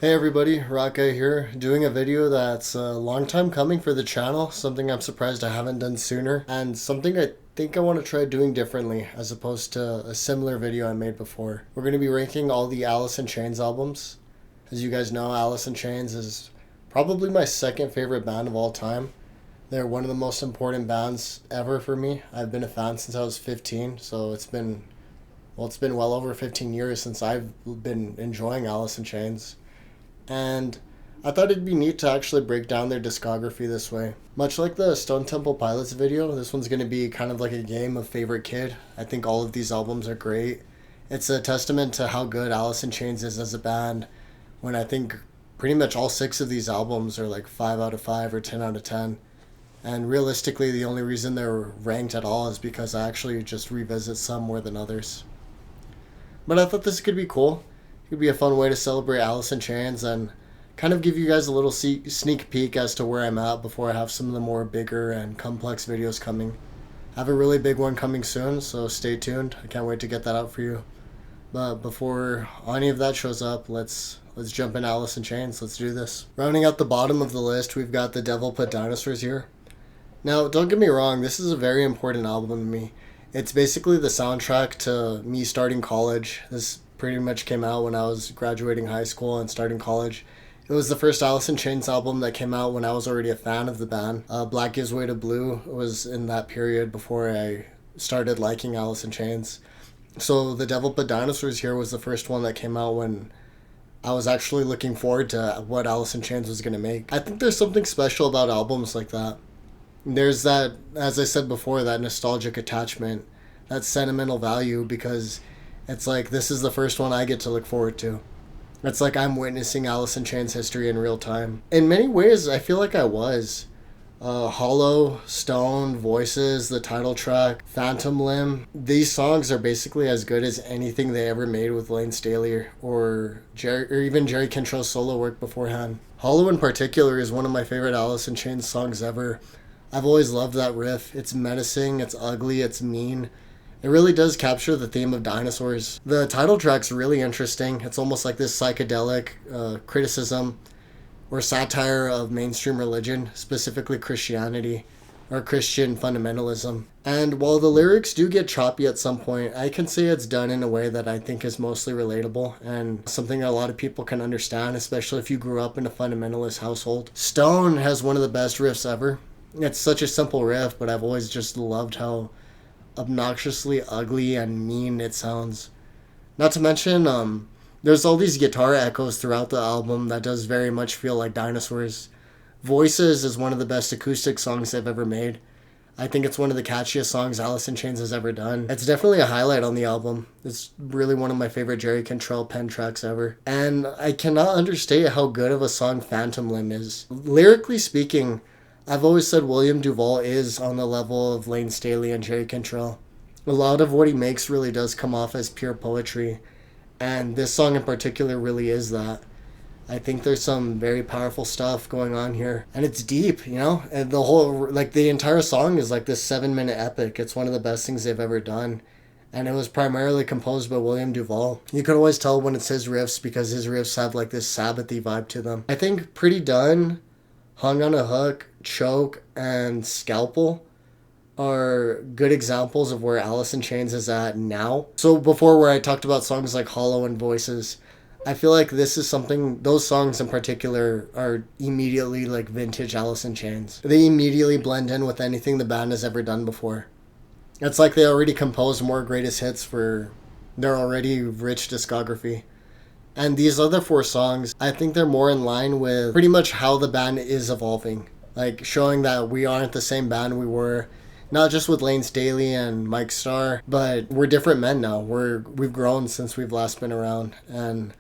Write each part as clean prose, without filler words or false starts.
Hey everybody, Raka here, doing a video that's a long time coming for the channel, something I'm surprised I haven't done sooner, and something I think I want to try doing differently as opposed to a similar video I made before. We're going to be ranking all the Alice in Chains albums. As you guys know, Alice in Chains is probably my second favorite band of all time. They're one of the most important bands ever for me. I've been a fan since I was 15, so it's been well over 15 years since I've been enjoying Alice in Chains. And I thought it'd be neat to actually break down their discography this way. Much like the Stone Temple Pilots video, this one's going to be kind of like a game of favorite kid. I think all of these albums are great. It's a testament to how good Alice in Chains is as a band, when I think pretty much all six of these albums are like 5 out of 5 or 10 out of 10. And realistically, the only reason they're ranked at all is because I actually just revisit some more than others. But I thought this could be cool. It could be a fun way to celebrate Alice in Chains and kind of give you guys a little sneak peek as to where I'm at before I have some of the more bigger and complex videos coming. I have a really big one coming soon, so stay tuned. I can't wait to get that out for you. But before any of that shows up, let's jump in Alice in Chains. Let's do this. Rounding out the bottom of the list, we've got The Devil Put Dinosaurs here. Now, don't get me wrong, this is a very important album to me. It's basically the soundtrack to me starting college. This pretty much came out when I was graduating high school and starting college. It was the first Alice in Chains album that came out when I was already a fan of the band. Black Gives Way to Blue was in that period before I started liking Alice in Chains. So The Devil Put Dinosaurs here was the first one that came out when I was actually looking forward to what Alice in Chains was going to make. I think there's something special about albums like that. There's that, as I said before, that nostalgic attachment, that sentimental value, because it's like this is the first one I get to look forward to. It's like I'm witnessing Alice in Chains history in real time. In many ways, I feel like I was. Hollow, Stone, Voices, the title track, Phantom Limb. These songs are basically as good as anything they ever made with Lane Staley or even JerryCantrell's solo work beforehand. Hollow in particular is one of my favorite Alice in Chains songs ever. I've always loved that riff. It's menacing, it's ugly, it's mean. It really does capture the theme of dinosaurs. The title track's really interesting. It's almost like this psychedelic criticism or satire of mainstream religion, specifically Christianity or Christian fundamentalism. And while the lyrics do get choppy at some point, I can say it's done in a way that I think is mostly relatable and something that a lot of people can understand, especially if you grew up in a fundamentalist household. Stone has one of the best riffs ever. It's such a simple riff, but I've always just loved how obnoxiously ugly and mean it sounds. Not to mention, there's all these guitar echoes throughout the album that does very much feel like dinosaurs. Voices is one of the best acoustic songs they've ever made. I think it's one of the catchiest songs Alice in Chains has ever done. It's definitely a highlight on the album. It's really one of my favorite JerryCantrell pen tracks ever. And I cannot understate how good of a song Phantom Limb is. Lyrically speaking, I've always said William Duvall is on the level of Lane Staley and JerryCantrell. A lot of what he makes really does come off as pure poetry, and this song in particular really is that. I think there's some very powerful stuff going on here, and it's deep, you know? And the entire song is like this 7-minute epic. It's one of the best things they've ever done, and it was primarily composed by William Duvall. You could always tell when it's his riffs because his riffs have like this Sabbathy vibe to them. I think Pretty Done, Hung on a Hook, Choke, and Scalpel are good examples of where Alice in Chains is at now. So before, where I talked about songs like Hollow and Voices, I feel like this is something, those songs in particular are immediately like vintage Alice in Chains. They immediately blend in with anything the band has ever done before. It's like they already composed more greatest hits for their already rich discography. And these other 4 songs, I think they're more in line with pretty much how the band is evolving. Like showing that we aren't the same band we were, not just with Lane Staley and Mike Starr, but we're different men now. We've grown since we've last been around, and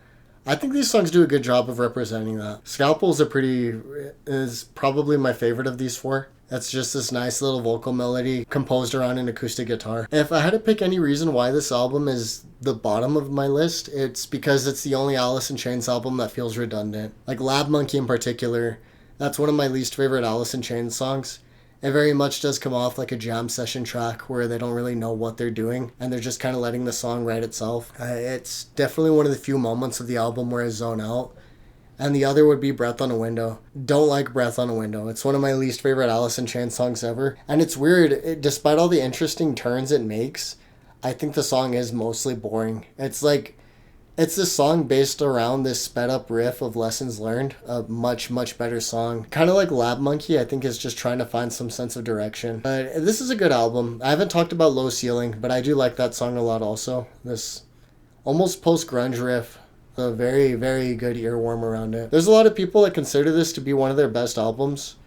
I think these songs do a good job of representing that. Scalpel is probably my favorite of these 4. That's just this nice little vocal melody composed around an acoustic guitar. If I had to pick any reason why this album is the bottom of my list, it's because it's the only Alice in Chains album that feels redundant. Like Lab Monkey in particular, that's one of my least favorite Alice in Chains songs. It very much does come off like a jam session track where they don't really know what they're doing and they're just kind of letting the song write itself. It's definitely one of the few moments of the album where I zone out and the other would be Breath on a Window. Don't like Breath on a Window. It's one of my least favorite Alice in Chains songs ever. And it's weird, despite all the interesting turns it makes, I think the song is mostly boring. It's this song based around this sped up riff of Lessons Learned, a much, much better song. Kind of like Lab Monkey, I think is just trying to find some sense of direction. But this is a good album. I haven't talked about Low Ceiling, but I do like that song a lot also. This almost post-grunge riff, a very, very good earworm around it. There's a lot of people that consider this to be one of their best albums,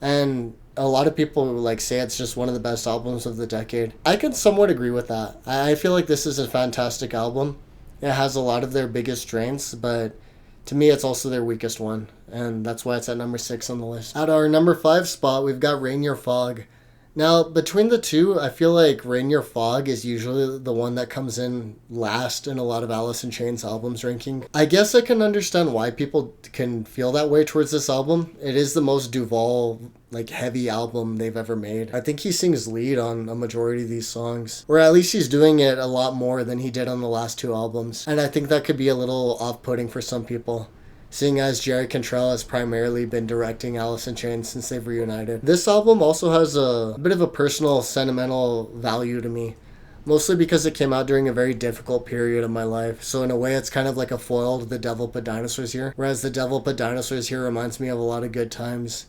and a lot of people like say it's just one of the best albums of the decade. I can somewhat agree with that. I feel like this is a fantastic album. It has a lot of their biggest strengths, but to me it's also their weakest one, and that's why it's at number 6 on the list. At our number 5 spot, we've got Rain Your Fog. Now, between the two, I feel like Rain Your Fog is usually the one that comes in last in a lot of Alice in Chains albums ranking. I guess I can understand why people can feel that way towards this album. It is the most Duvall, heavy album they've ever made. I think he sings lead on a majority of these songs, or at least he's doing it a lot more than he did on the last 2 albums. And I think that could be a little off-putting for some people, seeing as JerryCantrell has primarily been directing Alice in Chains since they've reunited. This album also has a bit of a personal, sentimental value to me, mostly because it came out during a very difficult period of my life. So in a way, it's kind of like a foil to The Devil Put Dinosaurs Here, whereas The Devil Put Dinosaurs Here reminds me of a lot of good times.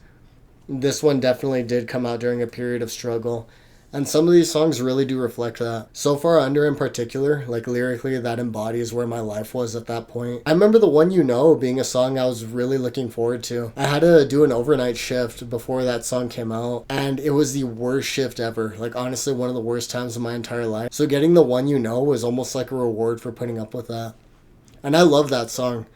This one definitely did come out during a period of struggle, and some of these songs really do reflect that. So Far Under in particular, lyrically, that embodies where my life was at that point. I remember The One You Know being a song I was really looking forward to. I had to do an overnight shift before that song came out, and it was the worst shift ever. Honestly, one of the worst times of my entire life. So getting The One You Know was almost like a reward for putting up with that. And I love that song.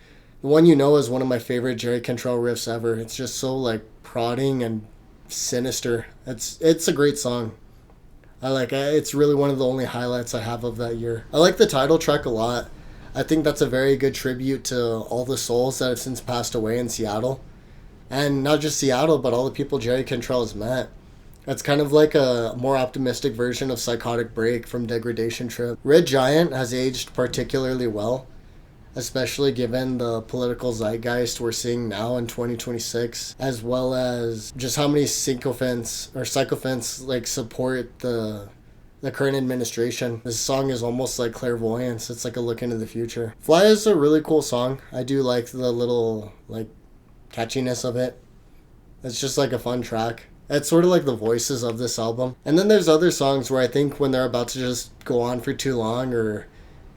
The One You Know is one of my favorite JerryCantrell riffs ever. It's just so prodding and sinister. It's a great song. I like it. It's really one of the only highlights I have of that year. I like the title track a lot. I think that's a very good tribute to all the souls that have since passed away in Seattle. And not just Seattle, but all the people JerryCantrell has met. It's kind of like a more optimistic version of Psychotic Break from Degradation Trip. Red Giant has aged particularly well, especially given the political zeitgeist we're seeing now in 2026, as well as just how many sycophants support the current administration. This song is almost like clairvoyance. It's like a look into the future. Fly is a really cool song. I do like the little catchiness of it. It's just a fun track. It's sort of like the voices of this album. And then there's other songs where I think when they're about to just go on for too long or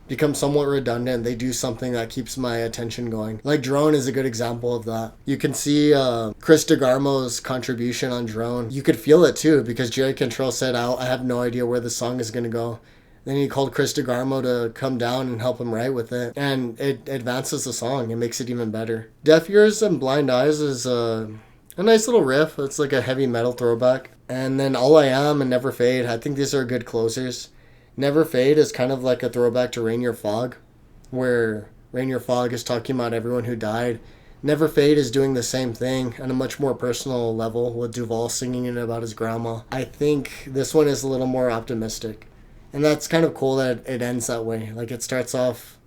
become somewhat redundant, they do something that keeps my attention going. Drone is a good example of that. You can see Chris DeGarmo's contribution on Drone. You could feel it too, because JerryCantrell said, I have no idea where the song is going to go. Then he called Chris DeGarmo to come down and help him write with it, and it advances the song. It makes it even better. Deaf Ears and Blind Eyes is a nice little riff. It's like a heavy metal throwback. And then All I Am and Never Fade, I think these are good closers. Never Fade is kind of like a throwback to Rain Your Fog, where Rain Your Fog is talking about everyone who died. Never Fade is doing the same thing on a much more personal level, with Duvall singing it about his grandma. I think this one is a little more optimistic, and that's kind of cool that it ends that way. It starts off,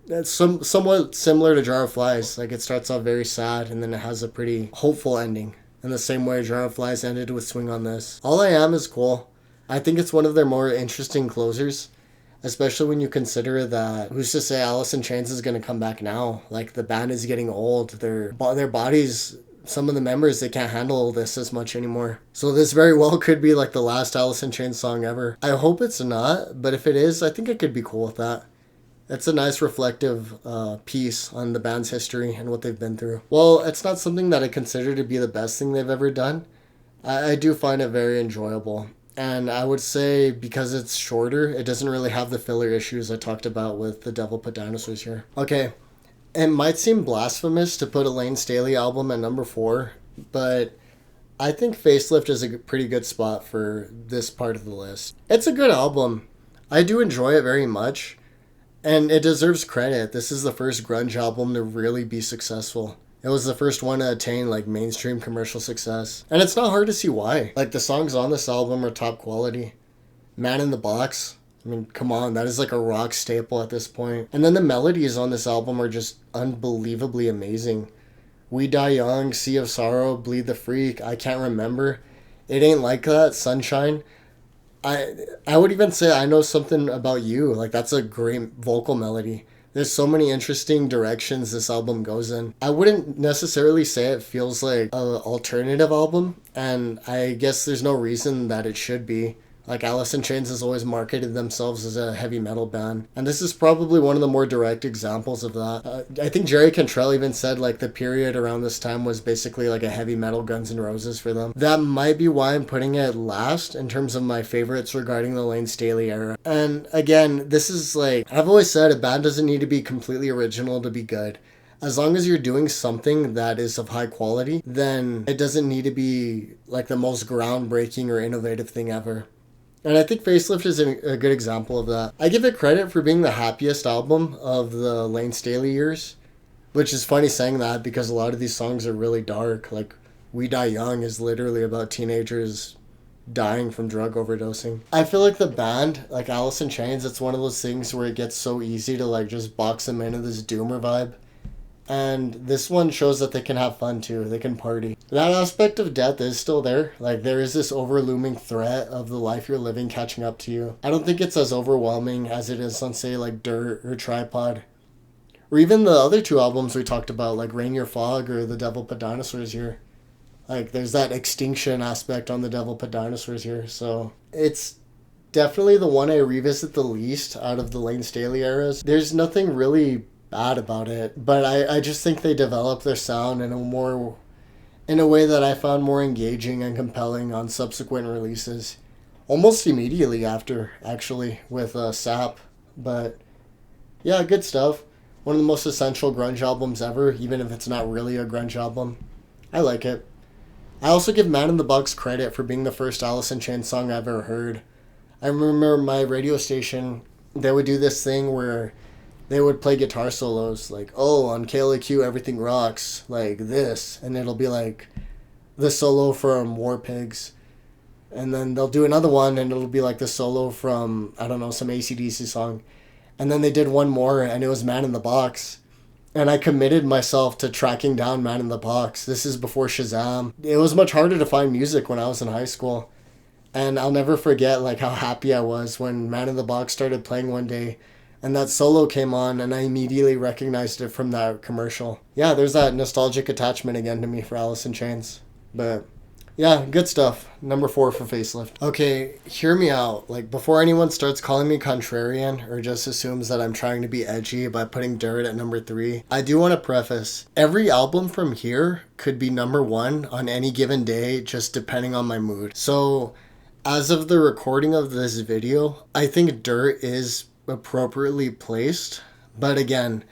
it's somewhat similar to Jar of Flies. It starts off very sad, and then it has a pretty hopeful ending, in the same way Jar of Flies ended with Swing on This. All I Am is cool. I think it's one of their more interesting closers, especially when you consider that who's to say Alice in Chains is going to come back now? The band is getting old. Their bodies, some of the members, they can't handle this as much anymore. So this very well could be the last Alice in Chains song ever. I hope it's not, but if it is, I think I could be cool with that. It's a nice reflective piece on the band's history and what they've been through. Well, it's not something that I consider to be the best thing they've ever done. I do find it very enjoyable. And I would say because it's shorter, it doesn't really have the filler issues I talked about with The Devil Put Dinosaurs Here. Okay, it might seem blasphemous to put a Lane Staley album at number 4, but I think Facelift is a pretty good spot for this part of the list. It's a good album. I do enjoy it very much, and it deserves credit. This is the first grunge album to really be successful. It was the first one to attain mainstream commercial success. And it's not hard to see why. The songs on this album are top quality. Man in the Box, come on, that is a rock staple at this point. And then the melodies on this album are just unbelievably amazing. We Die Young, Sea of Sorrow, Bleed the Freak, I Can't Remember, It Ain't Like That, Sunshine. I would even say I Know Something About You. Like, that's a great vocal melody. There's so many interesting directions this album goes in. I wouldn't necessarily say it feels like a alternative album, and I guess there's no reason that it should be. Like, Alice in Chains has always marketed themselves as a heavy metal band, and this is probably one of the more direct examples of that. I think JerryCantrell even said, like, the period around this time was basically like a heavy metal Guns N' Roses for them. That might be why I'm putting it last in terms of my favorites regarding the Lane Staley era. And again, this is like, I've always said, a band doesn't need to be completely original to be good. As long as you're doing something that is of high quality, then it doesn't need to be like the most groundbreaking or innovative thing ever. And I think Facelift is a good example of that. I give it credit for being the happiest album of the Lane Staley years, which is funny saying that because a lot of these songs are really dark. Like, We Die Young is literally about teenagers dying from drug overdosing. I feel like the band, like Alice in Chains, it's one of those things where it gets so easy to like just box them into this doomer vibe. And this one shows that they can have fun too. They can party. That aspect of death is still there. Like, there is this overlooming threat of the life you're living catching up to you. I don't think it's as overwhelming as it is on, say, like Dirt or Tripod. Or even the other two albums we talked about, like Rain Your Fog or The Devil Put Dinosaurs Here. Like, there's that extinction aspect on The Devil Put Dinosaurs Here. So it's definitely the one I revisit the least out of the Lane Staley eras. There's nothing really bad about it, but I just think they developed their sound in a way that I found more engaging and compelling on subsequent releases, almost immediately after, actually, with Sap. But yeah, good stuff. One of the most essential grunge albums ever, even if it's not really a grunge album. I like it. I also give Man in the Box credit for being the first Alice in Chains song I've ever heard. I remember my radio station, they would do this thing where they would play guitar solos, like, oh, on KLAQ Everything Rocks, like this, and it'll be like the solo from War Pigs, and then they'll do another one, and it'll be like the solo from, I don't know, some AC/DC song, and then they did one more, and it was Man in the Box, and I committed myself to tracking down Man in the Box. This is before Shazam. It was much harder to find music when I was in high school, and I'll never forget like how happy I was when Man in the Box started playing one day, and that solo came on, and I immediately recognized it from that commercial. Yeah, there's that nostalgic attachment again to me for Alice in Chains. But yeah, good stuff. Number 4 for Facelift. Okay, hear me out. Like, before anyone starts calling me contrarian or just assumes that I'm trying to be edgy by putting Dirt at number 3, I do want to preface, every album from here could be number 1 on any given day, just depending on my mood. So, as of the recording of this video, I think Dirt is appropriately placed, but again,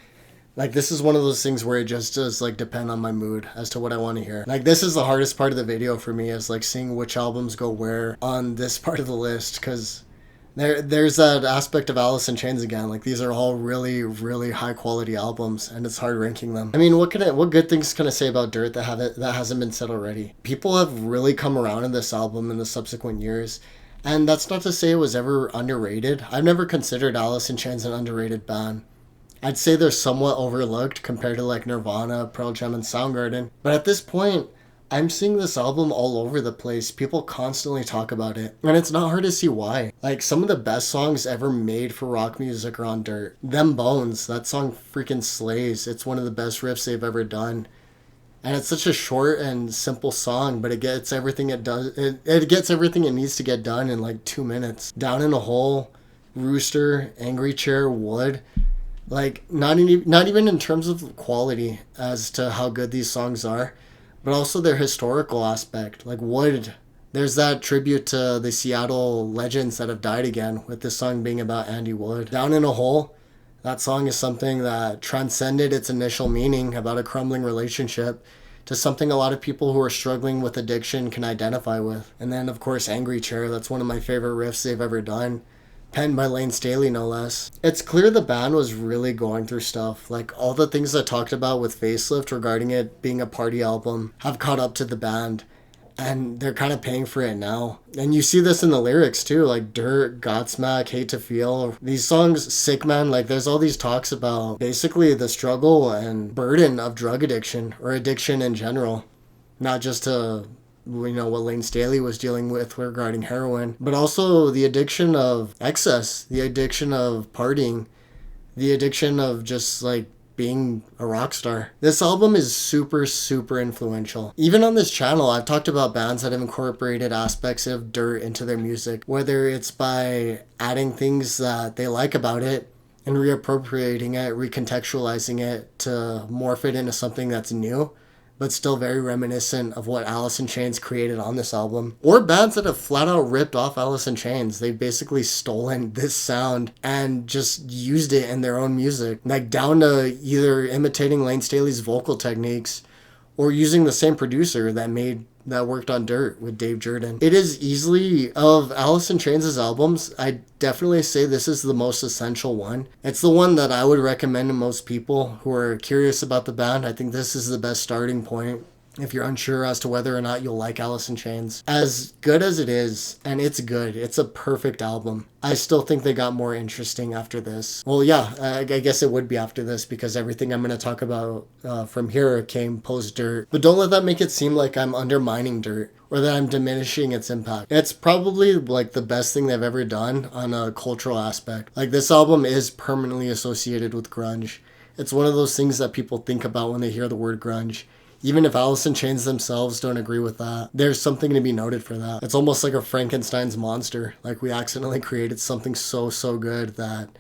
like, this is one of those things where it just does like depend on my mood as to what I want to hear. Like, this is the hardest part of the video for me, is like seeing which albums go where on this part of the list, because there's that aspect of Alice in Chains again. Like, these are all really, really high quality albums, and it's hard ranking them. I mean, what good things can I say about Dirt that hasn't been said already? People have really come around in this album in the subsequent years. And that's not to say it was ever underrated. I've never considered Alice in Chains an underrated band. I'd say they're somewhat overlooked compared to like Nirvana, Pearl Jam, and Soundgarden. But at this point, I'm seeing this album all over the place. People constantly talk about it. And it's not hard to see why. Like, some of the best songs ever made for rock music are on Dirt. Them Bones, that song freaking slays. It's one of the best riffs they've ever done. And it's such a short and simple song, but it gets everything it does. It gets everything it needs to get done in like 2 minutes. Down in a Hole, Rooster, Angry Chair, Wood. Like, not even in terms of quality as to how good these songs are, but also their historical aspect. Like, Wood, there's that tribute to the Seattle legends that have died again, with this song being about Andy Wood. Down in a Hole, that song is something that transcended its initial meaning about a crumbling relationship to something a lot of people who are struggling with addiction can identify with. And then, of course, Angry Chair, that's one of my favorite riffs they've ever done. Penned by Lane Staley, no less. It's clear the band was really going through stuff. Like, all the things I talked about with Facelift regarding it being a party album have caught up to the band. and they're kind of paying for it now. And you see this in the lyrics too, like Dirt, Godsmack, Hate to Feel. These songs, Sick Man, like there's all these talks about basically the struggle and burden of drug addiction or addiction in general. Not just to, you know, what Lane Staley was dealing with regarding heroin, but also the addiction of excess, the addiction of partying, the addiction of just like being a rock star. This album is super, super influential. Even on this channel, I've talked about bands that have incorporated aspects of Dirt into their music, whether it's by adding things that they like about it and reappropriating it, recontextualizing it to morph it into something that's new, but still very reminiscent of what Alice in Chains created on this album. Or bands that have flat out ripped off Alice in Chains. They've basically stolen this sound and just used it in their own music. Like down to either imitating Lane Staley's vocal techniques or using the same producer that worked on Dirt with Dave Jordan. It is easily, of Alice in Chains' albums, I definitely say this is the most essential one. It's the one that I would recommend to most people who are curious about the band. I think this is the best starting point if you're unsure as to whether or not you'll like Alice in Chains. As good as it is, and it's good, it's a perfect album, I still think they got more interesting after this. Well, yeah, I guess it would be after this because everything I'm going to talk about from here came post-Dirt. But don't let that make it seem like I'm undermining Dirt or that I'm diminishing its impact. It's probably like the best thing they've ever done on a cultural aspect. Like this album is permanently associated with grunge. It's one of those things that people think about when they hear the word grunge. Even if Alice in Chains themselves don't agree with that, there's something to be noted for that. It's almost like a Frankenstein's monster. Like we accidentally created something so good that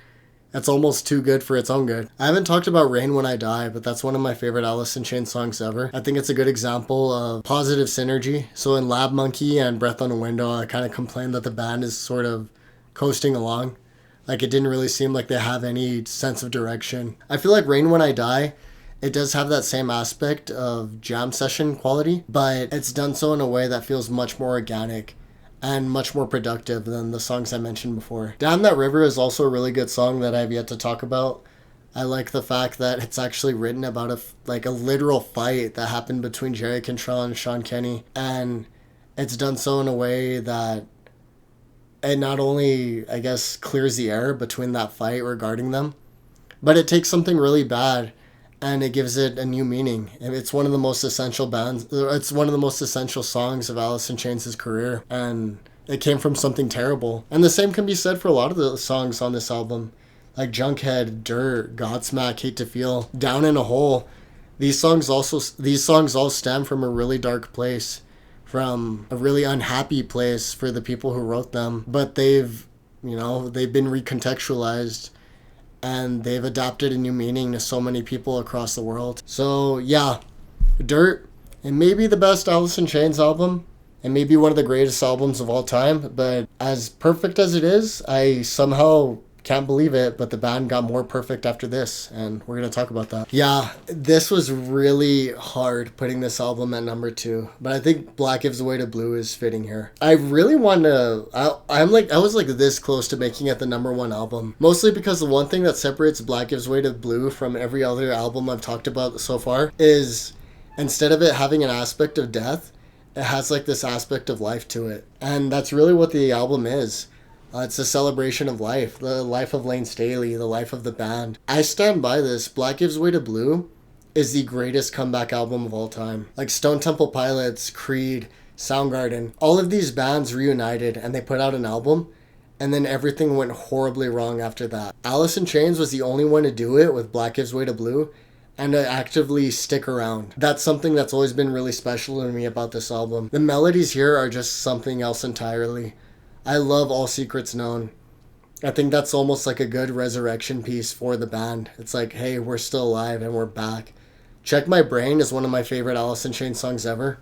it's almost too good for its own good. I haven't talked about Rain When I Die, but that's one of my favorite Alice in Chains songs ever. I think it's a good example of positive synergy. So in Lab Monkey and Breath on a Window, I kind of complained that the band is sort of coasting along. Like it didn't really seem like they have any sense of direction. I feel like Rain When I Die, it does have that same aspect of jam session quality, but it's done so in a way that feels much more organic and much more productive than the songs I mentioned before. Down That River is also a really good song that I've yet to talk about. I like the fact that it's actually written about a literal fight that happened between JerryCantrell and Sean Kenny, and it's done so in a way that it not only, I guess, clears the air between that fight regarding them, but it takes something really bad and it gives it a new meaning. It's one of the most essential songs of Alice in Chains' career, and it came from something terrible. And the same can be said for a lot of the songs on this album, like Junkhead, Dirt, Godsmack, Hate to Feel, Down in a Hole. These songs all stem from a really dark place, from a really unhappy place for the people who wrote them, but they've been recontextualized and they've adapted a new meaning to so many people across the world. So yeah, Dirt, it may be the best Alice in Chains album. It may be one of the greatest albums of all time, but as perfect as it is, I somehow can't believe it, but the band got more perfect after this, and we're going to talk about that. Yeah, this was really hard putting this album at number 2, but I think Black Gives Way to Blue is fitting here. I really want to, I was like this close to making it the number 1 album, mostly because the one thing that separates Black Gives Way to Blue from every other album I've talked about so far is instead of it having an aspect of death, it has like this aspect of life to it, and that's really what the album is. It's a celebration of life, the life of Lane Staley, the life of the band. I stand by this. Black Gives Way to Blue is the greatest comeback album of all time. Like Stone Temple Pilots, Creed, Soundgarden, all of these bands reunited and they put out an album, and then everything went horribly wrong after that. Alice in Chains was the only one to do it with Black Gives Way to Blue and to actively stick around. That's something that's always been really special to me about this album. The melodies here are just something else entirely. I love All Secrets Known. I think that's almost like a good resurrection piece for the band. It's like, hey, we're still alive and we're back. Check My Brain is one of my favorite Alice in Chains songs ever.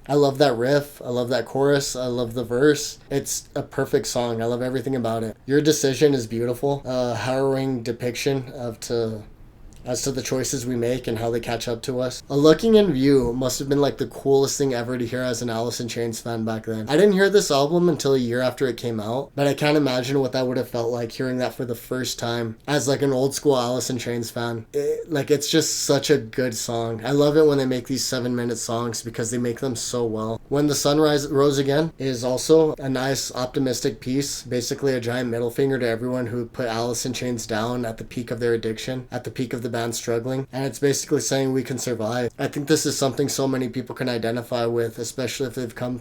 I love that riff. I love that chorus. I love the verse. It's a perfect song. I love everything about it. Your Decision is beautiful. Harrowing depiction of as to the choices we make and how they catch up to us. A Looking in View must have been like the coolest thing ever to hear as an Alice in Chains fan back then. I didn't hear this album until a year after it came out, but I can't imagine what that would have felt like hearing that for the first time as like an old school Alice in Chains fan. It's just such a good song. I love it when they make these 7-minute songs because they make them so well. When the Sun Rose Again is also a nice optimistic piece, basically a giant middle finger to everyone who put Alice in Chains down at the peak of their addiction, at the peak of the band struggling, and it's basically saying we can survive. I think this is something so many people can identify with, especially if they've come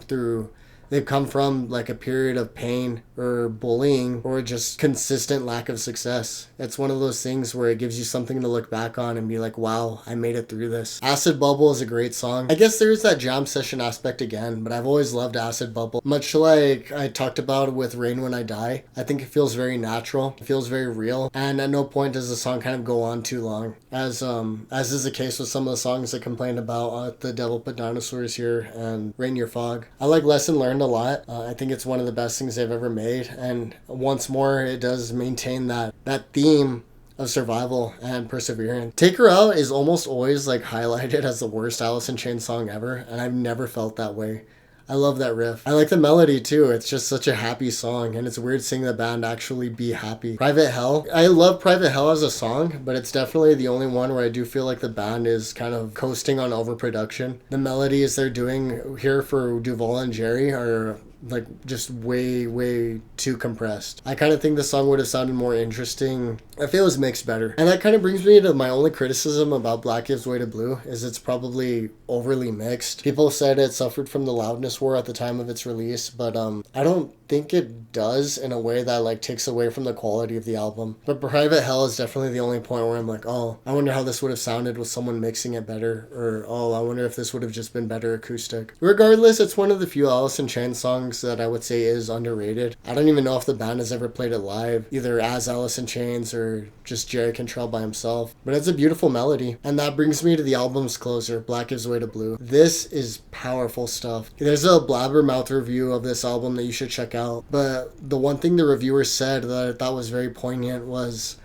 from like a period of pain or bullying or just consistent lack of success. It's one of those things where it gives you something to look back on and be like, wow, I made it through this. Acid Bubble is a great song. I guess there is that jam session aspect again, but I've always loved Acid Bubble. Much like I talked about with Rain When I Die, I think it feels very natural. It feels very real. And at no point does the song kind of go on too long. As is the case with some of the songs I complained about, The Devil Put Dinosaurs Here and Rain Your Fog. I like Lesson Learned a lot. I think it's one of the best things they've ever made, and once more it does maintain that theme of survival and perseverance. Take Her Out is almost always like highlighted as the worst Alice in Chains song ever, and I've never felt that way. I love that riff. I like the melody too. It's just such a happy song, and it's weird seeing the band actually be happy. Private Hell. I love Private Hell as a song, but it's definitely the only one where I do feel like the band is kind of coasting on overproduction. The melodies they're doing here for Duval and Jerry are like just way too compressed. I kind of think the song would have sounded more interesting if it was mixed better. And that kind of brings me to my only criticism about Black Gives Way to Blue is it's probably overly mixed. People said it suffered from the loudness war at the time of its release, but I don't think it does in a way that like takes away from the quality of the album. But Private Hell is definitely the only point where I'm like, oh, I wonder how this would have sounded with someone mixing it better, or oh, I wonder if this would have just been better acoustic. Regardless, it's one of the few Alice in Chains songs that I would say is underrated. I don't even know if the band has ever played it live, either as Alice in Chains or just JerryCantrell by himself, but it's a beautiful melody. And that brings me to the album's closer, Black Gives Way to Blue. This is powerful stuff. There's a blabbermouth review of this album that you should check out, but the one thing the reviewer said that I thought was very poignant was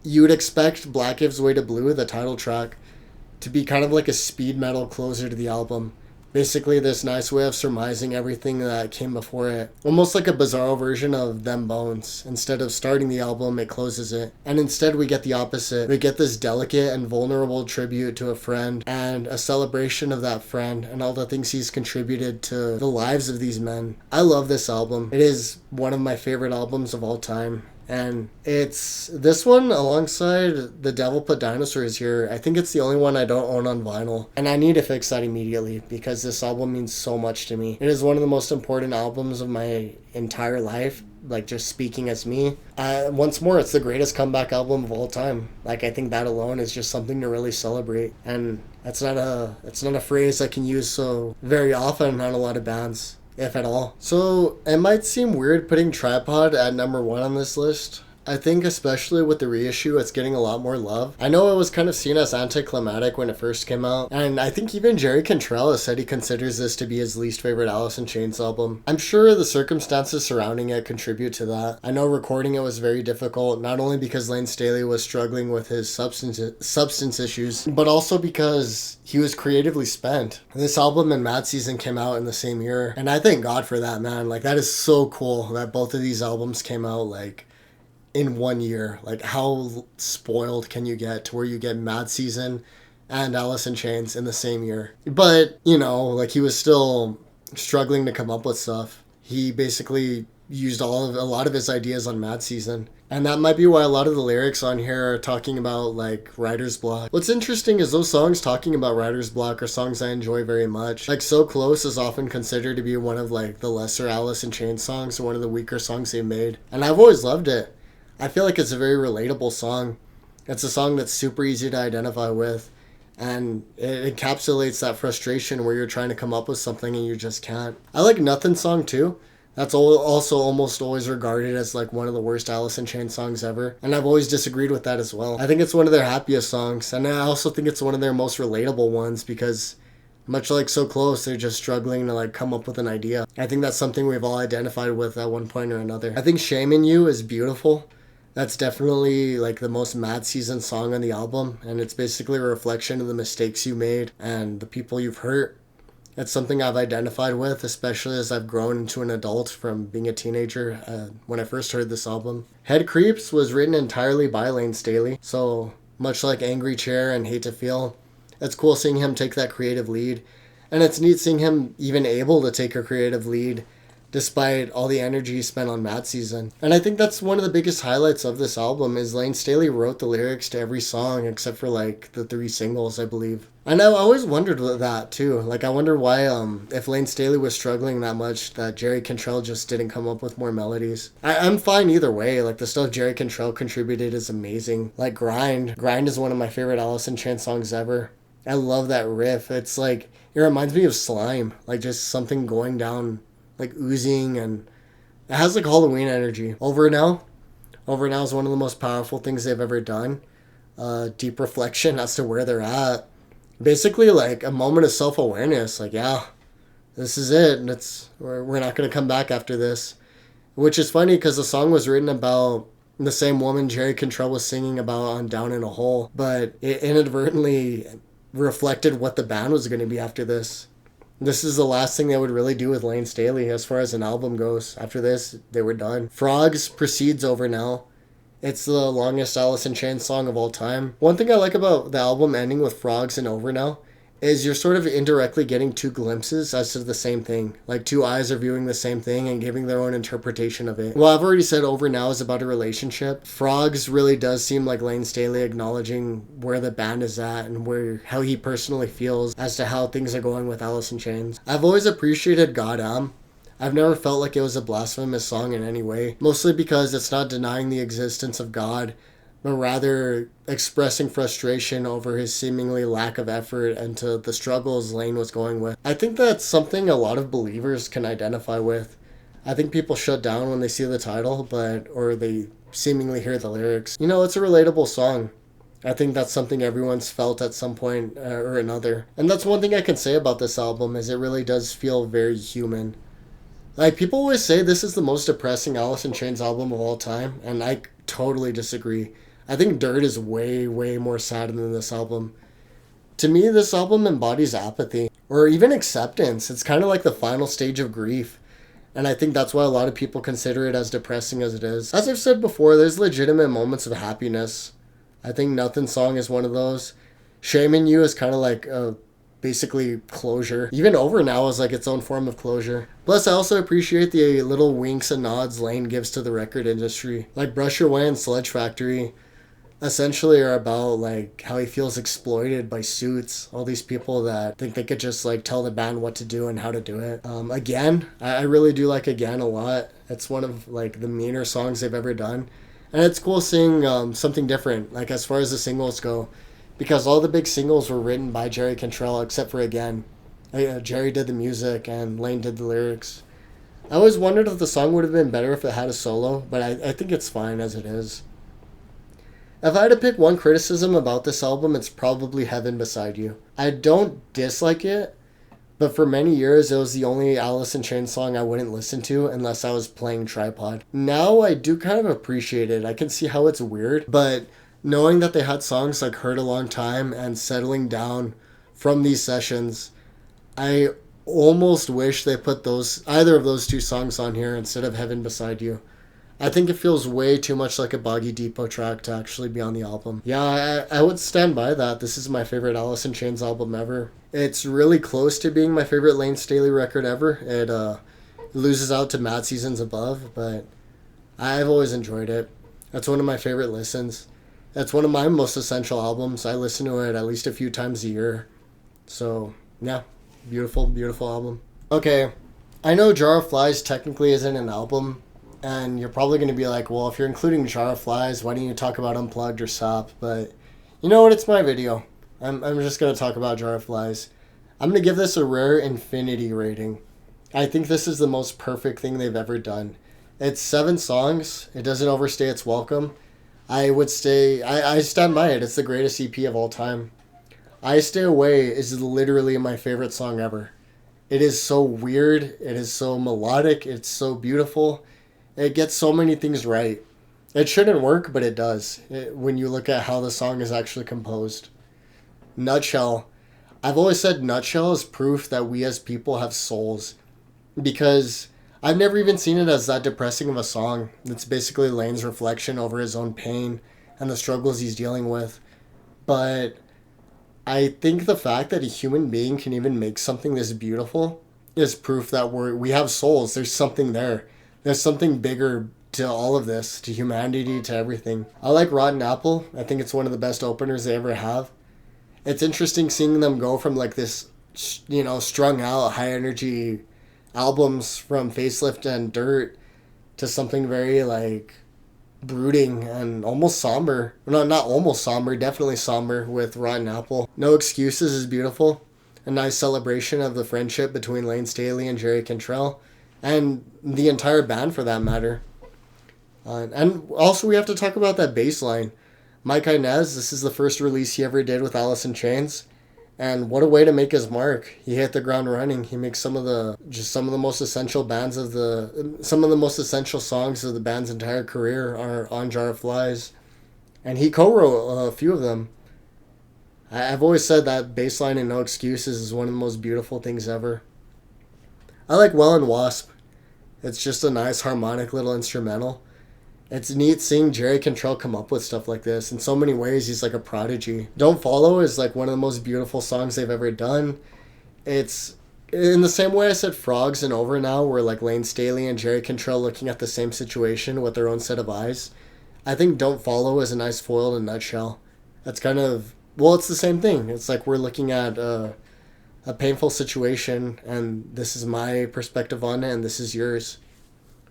you would expect Black Gives Way to Blue, the title track, to be kind of like a speed metal closer to the album. Basically this nice way of surmising everything that came before it. Almost like a bizarro version of Them Bones. Instead of starting the album, it closes it. And instead we get the opposite. We get this delicate and vulnerable tribute to a friend and a celebration of that friend and all the things he's contributed to the lives of these men. I love this album. It is one of my favorite albums of all time. And it's this one alongside The Devil Put Dinosaurs Here. I think it's the only one I don't own on vinyl, and I need to fix that immediately because this album means so much to me. It is one of the most important albums of my entire life, like just speaking as me. Once more, it's the greatest comeback album of all time. Like I think that alone is just something to really celebrate, and it's not a phrase I can use so very often on a lot of bands, if at all. So it might seem weird putting Tripod at number 1 on this list. I think especially with the reissue, it's getting a lot more love. I know it was kind of seen as anticlimactic when it first came out, and I think even JerryCantrell has said he considers this to be his least favorite Alice in Chains album. I'm sure the circumstances surrounding it contribute to that. I know recording it was very difficult, not only because Lane Staley was struggling with his substance issues, but also because he was creatively spent. This album and Mad Season came out in the same year, and I thank God for that, man. Like that is so cool that both of these albums came out like in 1 year. Like how spoiled can you get to where you get Mad Season and Alice in Chains in the same year? But you know, like he was still struggling to come up with stuff. He basically used a lot of his ideas on Mad Season, and that might be why a lot of the lyrics on here are talking about like writer's block. What's interesting is those songs talking about writer's block are songs I enjoy very much. Like So Close is often considered to be one of like the lesser Alice in Chains songs, or one of the weaker songs they made, and I've always loved it. I feel like it's a very relatable song. It's a song that's super easy to identify with, and it encapsulates that frustration where you're trying to come up with something and you just can't. I like Nothing song too. That's also almost always regarded as like one of the worst Alice in Chains songs ever, and I've always disagreed with that as well. I think it's one of their happiest songs, and I also think it's one of their most relatable ones because much like So Close, they're just struggling to like come up with an idea. I think that's something we've all identified with at one point or another. I think Shame in You is beautiful. That's definitely like the most Mad Season song on the album, and it's basically a reflection of the mistakes you made and the people you've hurt. It's something I've identified with, especially as I've grown into an adult from being a teenager when I first heard this album. Head Creeps was written entirely by Lane Staley, so much like Angry Chair and Hate to Feel, it's cool seeing him take that creative lead. And it's neat seeing him even able to take a creative lead despite all the energy he spent on Mad Season. And I think that's one of the biggest highlights of this album is Lane Staley wrote the lyrics to every song except for like the 3 singles, I believe. And I always wondered that too. Like I wonder why if Lane Staley was struggling that much that JerryCantrell just didn't come up with more melodies. I'm fine either way. Like the stuff JerryCantrell contributed is amazing. Like Grind. Grind is one of my favorite Alice in Chains songs ever. I love that riff. It's like it reminds me of Slime. Like just something going down, like oozing, and it has like Halloween energy. Over Now is one of the most powerful things they've ever done. Deep reflection as to where they're at. Basically like a moment of self-awareness. Like, yeah, this is it, and we're not going to come back after this. Which is funny because the song was written about the same woman JerryCantrell was singing about on Down in a Hole, but it inadvertently reflected what the band was going to be after this. This is the last thing they would really do with Lane Staley as far as an album goes. After this, they were done. Frogs precedes Over Now. It's the longest Alice in Chains song of all time. One thing I like about the album ending with Frogs and Over Now is you're sort of indirectly getting 2 glimpses as to the same thing. Like 2 eyes are viewing the same thing and giving their own interpretation of it. Well, I've already said Over Now is about a relationship. Frogs really does seem like Lane Staley acknowledging where the band is at and how he personally feels as to how things are going with Alice in Chains. I've always appreciated Goddamn. I've never felt like it was a blasphemous song in any way, mostly because it's not denying the existence of God, but rather expressing frustration over his seemingly lack of effort and to the struggles Lane was going with. I think that's something a lot of believers can identify with. I think people shut down when they see the title, or they seemingly hear the lyrics. You know, it's a relatable song. I think that's something everyone's felt at some point or another. And that's one thing I can say about this album is it really does feel very human. Like, people always say this is the most depressing Alice in Chains album of all time, and I totally disagree. I think Dirt is way, way more sad than this album. To me, this album embodies apathy, or even acceptance. It's kind of like the final stage of grief, and I think that's why a lot of people consider it as depressing as it is. As I've said before, there's legitimate moments of happiness. I think Nothing Song is one of those. Shaming You is kind of like basically closure. Even Over Now is like its own form of closure. Plus, I also appreciate the little winks and nods Lane gives to the record industry. Like Brush Your Way and Sledge Factory essentially are about like how he feels exploited by suits, all these people that think they could just like tell the band what to do and how to do it. Again, I really do like Again a lot. It's one of like the meaner songs they've ever done, and it's cool seeing something different like as far as the singles go, because all the big singles were written by JerryCantrell except for Again. Jerry did the music and Lane did the lyrics. I always wondered if the song would have been better if it had a solo, but I think it's fine as it is. If I had to pick one criticism about this album, it's probably Heaven Beside You. I don't dislike it, but for many years it was the only Alice in Chains song I wouldn't listen to unless I was playing Tripod. Now I do kind of appreciate it. I can see how it's weird, but knowing that they had songs like Hurt a Long Time and Settling Down from these sessions, I almost wish they put either of those 2 songs on here instead of Heaven Beside You. I think it feels way too much like a Boggy Depot track to actually be on the album. Yeah, I would stand by that. This is my favorite Alice in Chains album ever. It's really close to being my favorite Lane Staley record ever. It loses out to Mad Seasons Above, but I've always enjoyed it. That's one of my favorite listens. That's one of my most essential albums. I listen to it at least a few times a year. So, yeah, beautiful, beautiful album. Okay, I know Jar of Flies technically isn't an album, and you're probably going to be like, well, if you're including Jar of Flies, why don't you talk about Unplugged or Sop? But you know what? It's my video. I'm just going to talk about Jar of Flies. I'm going to give this a rare infinity rating. I think this is the most perfect thing they've ever done. It's 7 songs. It doesn't overstay its welcome. I stand by it. It's the greatest EP of all time. I Stay Away is literally my favorite song ever. It is so weird. It is so melodic. It's so beautiful. It gets so many things right. It shouldn't work, but it does when you look at how the song is actually composed. Nutshell. I've always said Nutshell is proof that we as people have souls, because I've never even seen it as that depressing of a song. It's basically Lane's reflection over his own pain and the struggles he's dealing with. But I think the fact that a human being can even make something this beautiful is proof that we have souls. There's something there. There's something bigger to all of this, to humanity, to everything. I like Rotten Apple. I think it's one of the best openers they ever have. It's interesting seeing them go from like this, strung out, high energy albums from Facelift and Dirt to something very like brooding and almost somber. No, not almost somber, definitely somber with Rotten Apple. No Excuses is beautiful. A nice celebration of the friendship between Lane Staley and JerryCantrell, and the entire band for that matter. And also we have to talk about that bass line. Mike Inez, this is the first release he ever did with Alice in Chains. And what a way to make his mark. He hit the ground running. He makes some of the most essential most essential songs of the band's entire career are on Jar of Flies. And he co-wrote a few of them. I've always said that bass line in No Excuses is one of the most beautiful things ever. I like Well and Wasp. It's just a nice harmonic little instrumental. It's neat seeing JerryCantrell come up with stuff like this. In so many ways, he's like a prodigy. Don't Follow is like one of the most beautiful songs they've ever done. It's in the same way I said Frogs and Over Now, where like Lane Staley and JerryCantrell looking at the same situation with their own set of eyes. I think Don't Follow is a nice foil to Nutshell. That's kind of, well, it's the same thing. It's like we're looking at a painful situation, and this is my perspective on it, and this is yours.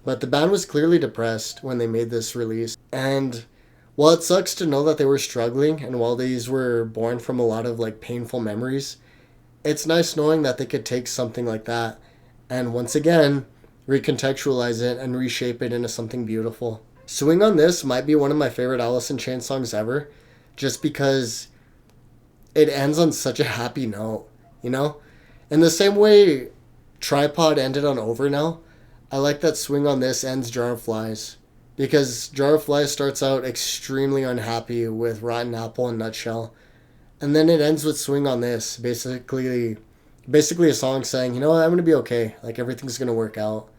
But the band was clearly depressed when they made this release. And while it sucks to know that they were struggling, and while these were born from a lot of like painful memories, it's nice knowing that they could take something like that and once again recontextualize it and reshape it into something beautiful. Swing on This might be one of my favorite Alice in Chains songs ever, just because it ends on such a happy note, In the same way Tripod ended on Over Now, I like that Swing on This ends Jar of Flies, because Jar of Flies starts out extremely unhappy with Rotten Apple and Nutshell, and then it ends with Swing on This, basically a song saying, you know what, I'm going to be okay, like everything's going to work out,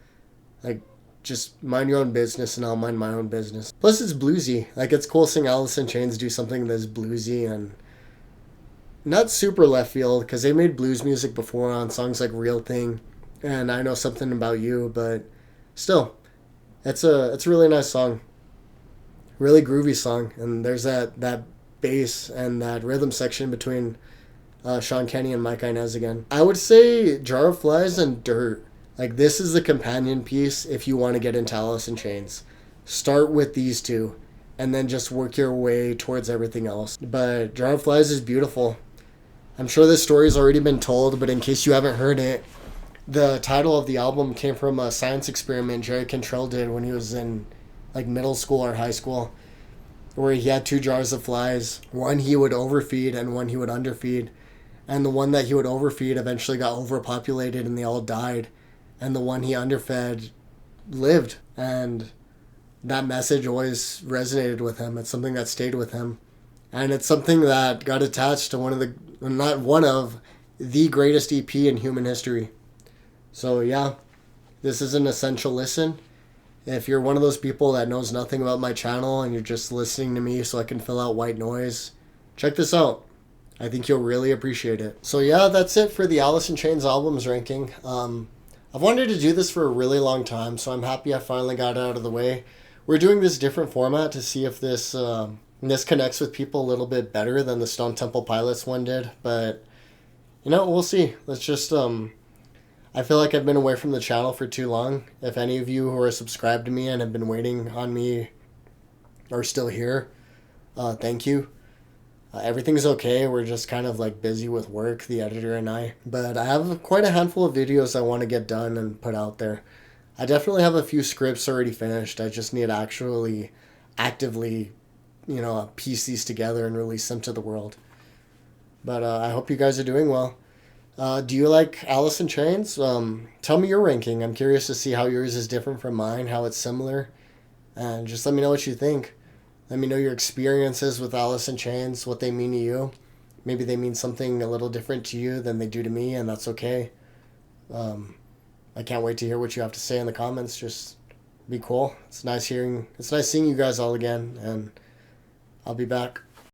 like just mind your own business and I'll mind my own business. Plus it's bluesy, like it's cool seeing Alice in Chains do something that's bluesy and not super left field, because they made blues music before on songs like Real Thing and I Know Something About You, but still, it's a really nice song. Really groovy song. And there's that bass and that rhythm section between Sean Kenny and Mike Inez again. I would say Jar of Flies and Dirt. Like, this is the companion piece if you want to get into Alice in Chains. Start with these two, and then just work your way towards everything else. But Jar of Flies is beautiful. I'm sure this story's already been told, but in case you haven't heard it, the title of the album came from a science experiment JerryCantrell did when he was in like middle school or high school, where he had 2 jars of flies. One he would overfeed and one he would underfeed. And the one that he would overfeed eventually got overpopulated and they all died. And the one he underfed lived. And that message always resonated with him. It's something that stayed with him. And it's something that got attached to the greatest EP in human history. So yeah, this is an essential listen. If you're one of those people that knows nothing about my channel and you're just listening to me so I can fill out white noise, check this out. I think you'll really appreciate it. So yeah, that's it for the Alice in Chains albums ranking. I've wanted to do this for a really long time, so I'm happy I finally got it out of the way. We're doing this different format to see if this connects with people a little bit better than the Stone Temple Pilots one did, but we'll see. Let's just I feel like I've been away from the channel for too long. If any of you who are subscribed to me and have been waiting on me are still here, thank you. Everything's okay. We're just kind of like busy with work, the editor and I. But I have quite a handful of videos I want to get done and put out there. I definitely have a few scripts already finished. I just need to actually actively, piece these together and release them to the world. But I hope you guys are doing well. Do you like Alice in Chains? Tell me your ranking. I'm curious to see how yours is different from mine, how it's similar. And just let me know what you think. Let me know your experiences with Alice in Chains, what they mean to you. Maybe they mean something a little different to you than they do to me, and that's okay. I can't wait to hear what you have to say in the comments. Just be cool. It's nice seeing you guys all again, and I'll be back.